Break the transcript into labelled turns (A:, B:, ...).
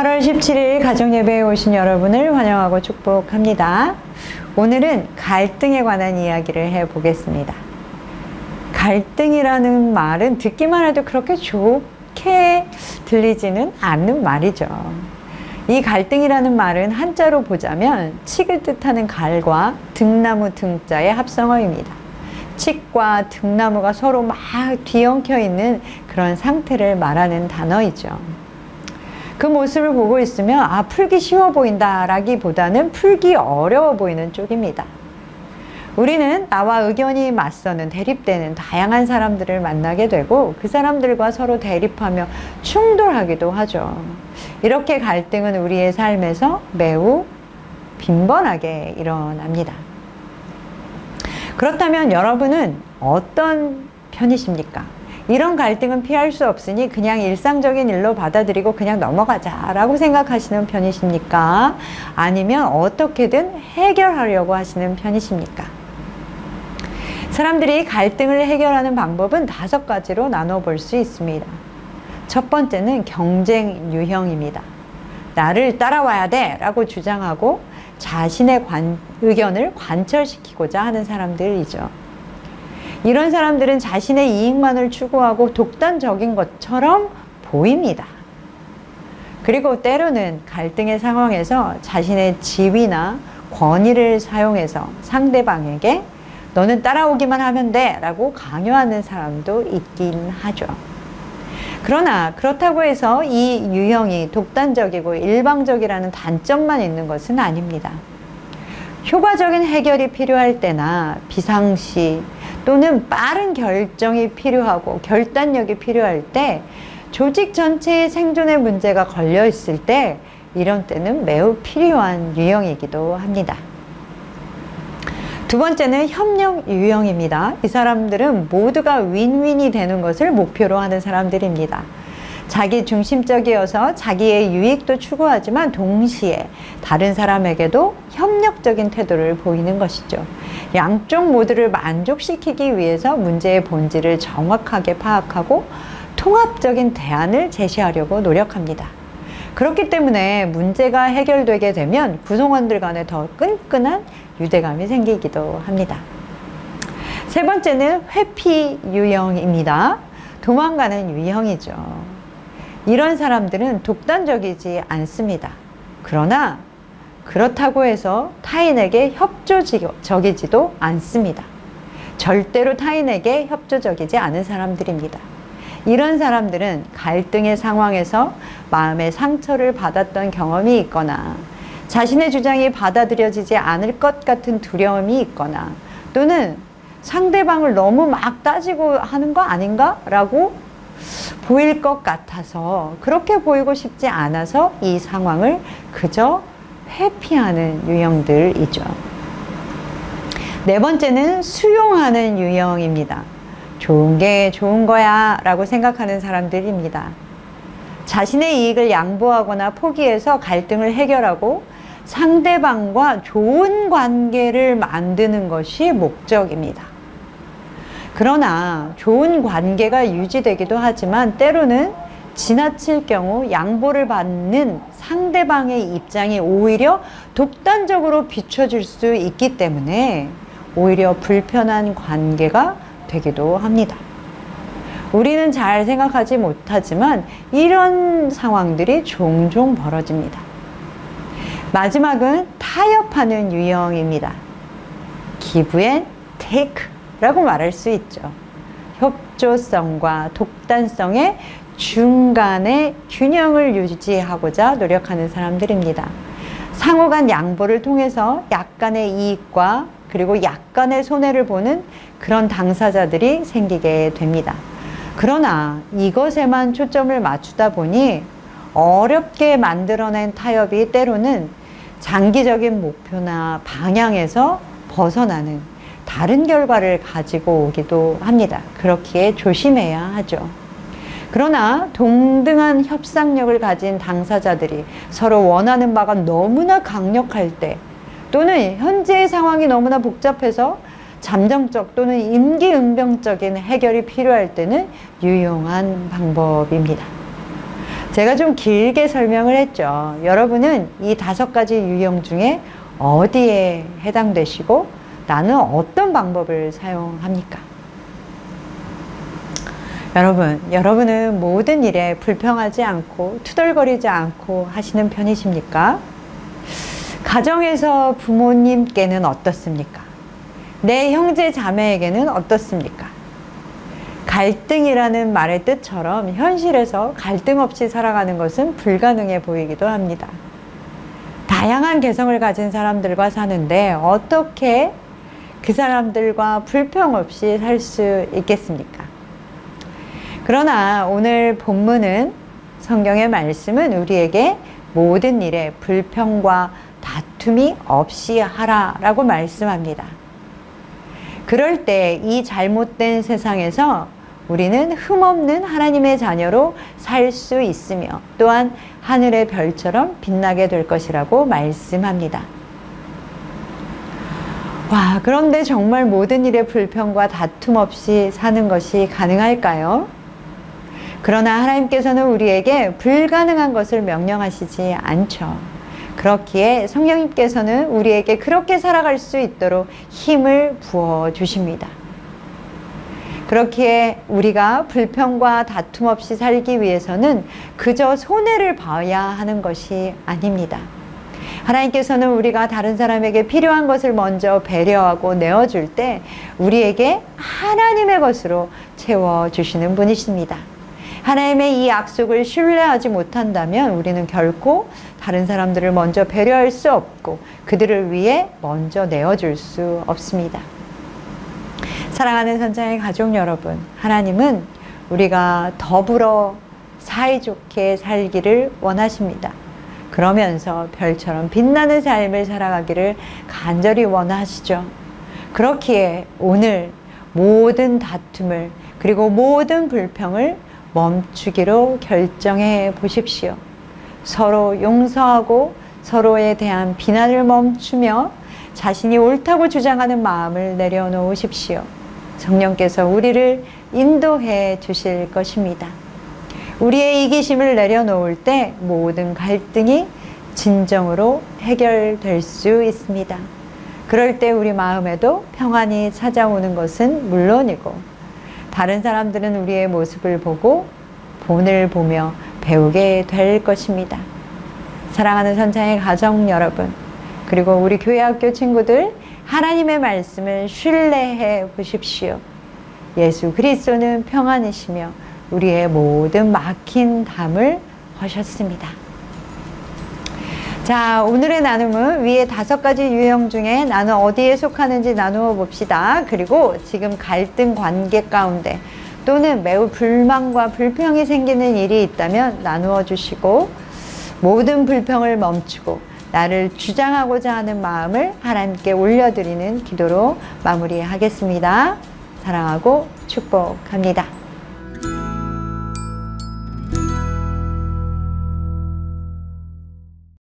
A: 8월 17일 가정예배에 오신 여러분을 환영하고 축복합니다. 오늘은 갈등에 관한 이야기를 해보겠습니다. 갈등이라는 말은 듣기만 해도 그렇게 좋게 들리지는 않는 말이죠. 이 갈등이라는 말은 한자로 보자면 칡을 뜻하는 갈과 등나무 등자의 합성어입니다. 칡과 등나무가 서로 막 뒤엉켜 있는 그런 상태를 말하는 단어이죠. 그 모습을 보고 있으면 풀기 쉬워 보인다 라기보다는 풀기 어려워 보이는 쪽입니다. 우리는 나와 의견이 맞서는 대립되는 다양한 사람들을 만나게 되고 그 사람들과 서로 대립하며 충돌하기도 하죠. 이렇게 갈등은 우리의 삶에서 매우 빈번하게 일어납니다. 그렇다면 여러분은 어떤 편이십니까? 이런 갈등은 피할 수 없으니 그냥 일상적인 일로 받아들이고 그냥 넘어가자 라고 생각하시는 편이십니까? 아니면 어떻게든 해결하려고 하시는 편이십니까? 사람들이 갈등을 해결하는 방법은 5가지로 나눠볼 수 있습니다. 첫 번째는 경쟁 유형입니다. 나를 따라와야 돼 라고 주장하고 자신의 의견을 관철시키고자 하는 사람들이죠. 이런 사람들은 자신의 이익만을 추구하고 독단적인 것처럼 보입니다. 그리고 때로는 갈등의 상황에서 자신의 지위나 권위를 사용해서 상대방에게 너는 따라오기만 하면 돼 라고 강요하는 사람도 있긴 하죠. 그러나 그렇다고 해서 이 유형이 독단적이고 일방적이라는 단점만 있는 것은 아닙니다. 효과적인 해결이 필요할 때나 비상시 또는 빠른 결정이 필요하고 결단력이 필요할 때, 조직 전체의 생존의 문제가 걸려 있을 때 이런 때는 매우 필요한 유형이기도 합니다. 두 번째는 협력 유형입니다. 이 사람들은 모두가 윈윈이 되는 것을 목표로 하는 사람들입니다. 자기 중심적이어서 자기의 유익도 추구하지만 동시에 다른 사람에게도 협력적인 태도를 보이는 것이죠. 양쪽 모두를 만족시키기 위해서 문제의 본질을 정확하게 파악하고 통합적인 대안을 제시하려고 노력합니다. 그렇기 때문에 문제가 해결되게 되면 구성원들 간에 더 끈끈한 유대감이 생기기도 합니다. 세 번째는 회피 유형입니다. 도망가는 유형이죠. 이런 사람들은 독단적이지 않습니다. 그러나 그렇다고 해서 타인에게 협조적이지도 않습니다. 절대로 타인에게 협조적이지 않은 사람들입니다. 이런 사람들은 갈등의 상황에서 마음의 상처를 받았던 경험이 있거나 자신의 주장이 받아들여지지 않을 것 같은 두려움이 있거나 또는 상대방을 너무 막 따지고 하는 거 아닌가? 라고 보일 것 같아서, 그렇게 보이고 싶지 않아서 이 상황을 그저 회피하는 유형들이죠. 네 번째는 수용하는 유형입니다. 좋은 게 좋은 거야 라고 생각하는 사람들입니다. 자신의 이익을 양보하거나 포기해서 갈등을 해결하고 상대방과 좋은 관계를 만드는 것이 목적입니다. 그러나 좋은 관계가 유지되기도 하지만 때로는 지나칠 경우 양보를 받는 상대방의 입장이 오히려 독단적으로 비춰질 수 있기 때문에 오히려 불편한 관계가 되기도 합니다. 우리는 잘 생각하지 못하지만 이런 상황들이 종종 벌어집니다. 마지막은 타협하는 유형입니다. Give and take 라고 말할 수 있죠. 협조성과 독단성의 중간의 균형을 유지하고자 노력하는 사람들입니다. 상호 간 양보를 통해서 약간의 이익과 그리고 약간의 손해를 보는 그런 당사자들이 생기게 됩니다. 그러나 이것에만 초점을 맞추다 보니 어렵게 만들어낸 타협이 때로는 장기적인 목표나 방향에서 벗어나는 다른 결과를 가지고 오기도 합니다. 그렇기에 조심해야 하죠. 그러나 동등한 협상력을 가진 당사자들이 서로 원하는 바가 너무나 강력할 때, 또는 현재의 상황이 너무나 복잡해서 잠정적 또는 임기응변적인 해결이 필요할 때는 유용한 방법입니다. 제가 좀 길게 설명을 했죠. 여러분은 이 5가지 유형 중에 어디에 해당되시고 나는 어떤 방법을 사용합니까? 여러분은 모든 일에 불평하지 않고 투덜거리지 않고 하시는 편이십니까? 가정에서 부모님께는 어떻습니까? 내 형제 자매에게는 어떻습니까? 갈등이라는 말의 뜻처럼 현실에서 갈등 없이 살아가는 것은 불가능해 보이기도 합니다. 다양한 개성을 가진 사람들과 사는데 어떻게 그 사람들과 불평 없이 살 수 있겠습니까? 그러나 오늘 본문은, 성경의 말씀은 우리에게 모든 일에 불평과 다툼이 없이 하라라고 말씀합니다. 그럴 때 이 잘못된 세상에서 우리는 흠없는 하나님의 자녀로 살 수 있으며 또한 하늘의 별처럼 빛나게 될 것이라고 말씀합니다. 와, 그런데 정말 모든 일에 불평과 다툼 없이 사는 것이 가능할까요? 그러나 하나님께서는 우리에게 불가능한 것을 명령하시지 않죠. 그렇기에 성령님께서는 우리에게 그렇게 살아갈 수 있도록 힘을 부어 주십니다. 그렇기에 우리가 불평과 다툼 없이 살기 위해서는 그저 손해를 봐야 하는 것이 아닙니다. 하나님께서는 우리가 다른 사람에게 필요한 것을 먼저 배려하고 내어줄 때 우리에게 하나님의 것으로 채워주시는 분이십니다. 하나님의 이 약속을 신뢰하지 못한다면 우리는 결코 다른 사람들을 먼저 배려할 수 없고 그들을 위해 먼저 내어줄 수 없습니다. 사랑하는 선창의 가족 여러분, 하나님은 우리가 더불어 사이좋게 살기를 원하십니다. 그러면서 별처럼 빛나는 삶을 살아가기를 간절히 원하시죠. 그렇기에 오늘 모든 다툼을 그리고 모든 불평을 멈추기로 결정해 보십시오. 서로 용서하고 서로에 대한 비난을 멈추며 자신이 옳다고 주장하는 마음을 내려놓으십시오. 성령께서 우리를 인도해 주실 것입니다. 우리의 이기심을 내려놓을 때 모든 갈등이 진정으로 해결될 수 있습니다. 그럴 때 우리 마음에도 평안이 찾아오는 것은 물론이고 다른 사람들은 우리의 모습을 보고 본을 보며 배우게 될 것입니다. 사랑하는 선창의 가정 여러분, 그리고 우리 교회 학교 친구들, 하나님의 말씀을 신뢰해 보십시오. 예수 그리스도는 평안이시며 우리의 모든 막힌 담을 허셨습니다. 자, 오늘의 나눔은 위에 5가지 유형 중에 나는 어디에 속하는지 나누어 봅시다. 그리고 지금 갈등 관계 가운데 또는 매우 불만과 불평이 생기는 일이 있다면 나누어 주시고 모든 불평을 멈추고 나를 주장하고자 하는 마음을 하나님께 올려드리는 기도로 마무리하겠습니다. 사랑하고 축복합니다.